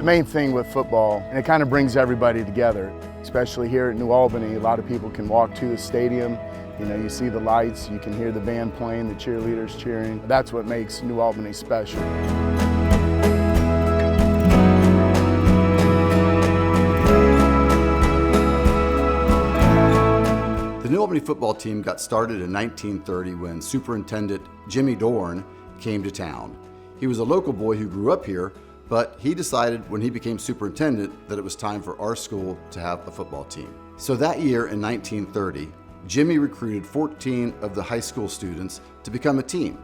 The main thing with football, and it kind of brings everybody together, especially here at New Albany. A lot of people can walk to the stadium. You know, you see the lights, you can hear the band playing, the cheerleaders cheering. That's what makes New Albany special. The New Albany football team got started in 1930 when Superintendent Jimmy Dorn came to town. He was a local boy who grew up here, but he decided when he became superintendent that it was time for our school to have a football team. So that year in 1930, Jimmy recruited 14 of the high school students to become a team.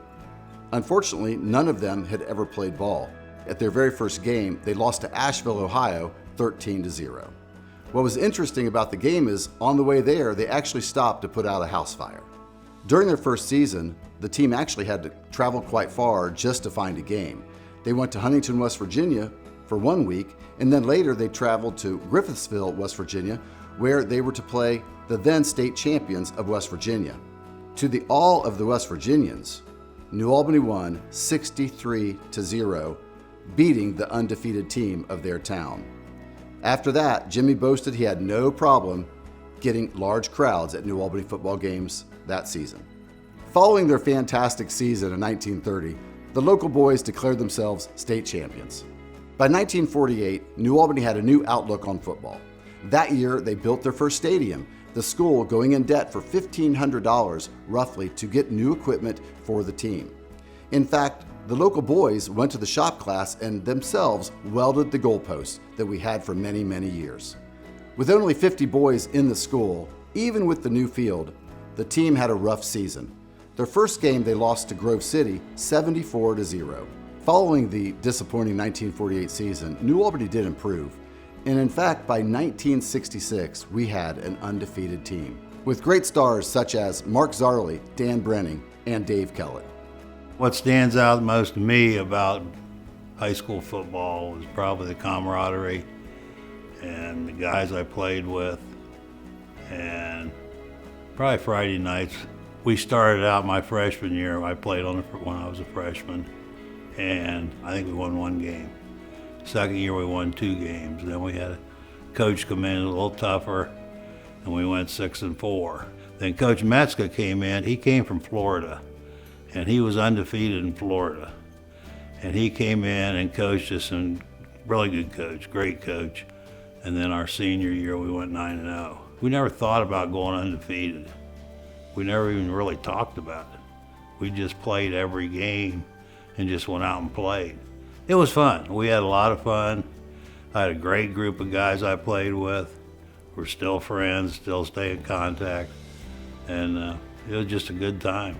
Unfortunately, none of them had ever played ball. At their very first game, they lost to Asheville, Ohio, 13-0. What was interesting about the game is, on the way there, they actually stopped to put out a house fire. During their first season, the team actually had to travel quite far just to find a game. They went to Huntington, West Virginia for 1 week, and then later they traveled to Griffithsville, West Virginia, where they were to play the then state champions of West Virginia. To the awe of the West Virginians, New Albany won 63-0, beating the undefeated team of their town. After that, Jimmy boasted he had no problem getting large crowds at New Albany football games that season. Following their fantastic season in 1930, the local boys declared themselves state champions. By 1948, New Albany had a new outlook on football. That year, they built their first stadium, the school going in debt for $1,500 roughly to get new equipment for the team. In fact, the local boys went to the shop class and themselves welded the goalposts that we had for many, many years. With only 50 boys in the school, even with the new field, the team had a rough season. Their first game they lost to Grove City 74-0. Following the disappointing 1948 season, New Albany did improve. And in fact, by 1966, we had an undefeated team, with great stars such as Mark Zarley, Dan Brenning, and Dave Kellett. What stands out most to me about high school football is probably the camaraderie and the guys I played with, and probably Friday nights. We started out my freshman year. I played when I was a freshman, and I think we won 1 game. Second year we won 2 games. Then we had a coach come in a little tougher, and we went 6-4. Then Coach Metzger came in. He came from Florida, and he was undefeated in Florida. And he came in and coached us, and really good coach, great coach. And then our senior year we went 9-0. We never thought about going undefeated. We never even really talked about it. We just played every game and just went out and played. It was fun. We had a lot of fun. I had a great group of guys I played with. We're still friends, still stay in contact, and it was just a good time.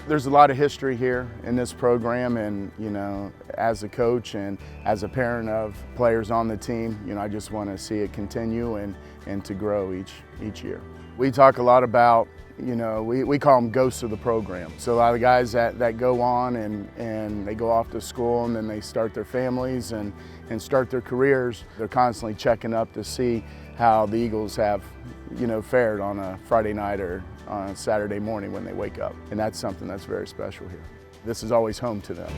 There's a lot of history here in this program, and you know, as a coach and as a parent of players on the team, you know, I just want to see it continue and to grow each year. We talk a lot about, you know, we call them ghosts of the program. So a lot of guys that go on and they go off to school and then they start their families and start their careers. They're constantly checking up to see how the Eagles have, you know, fared on a Friday night or on a Saturday morning when they wake up. And that's something that's very special here. This is always home to them.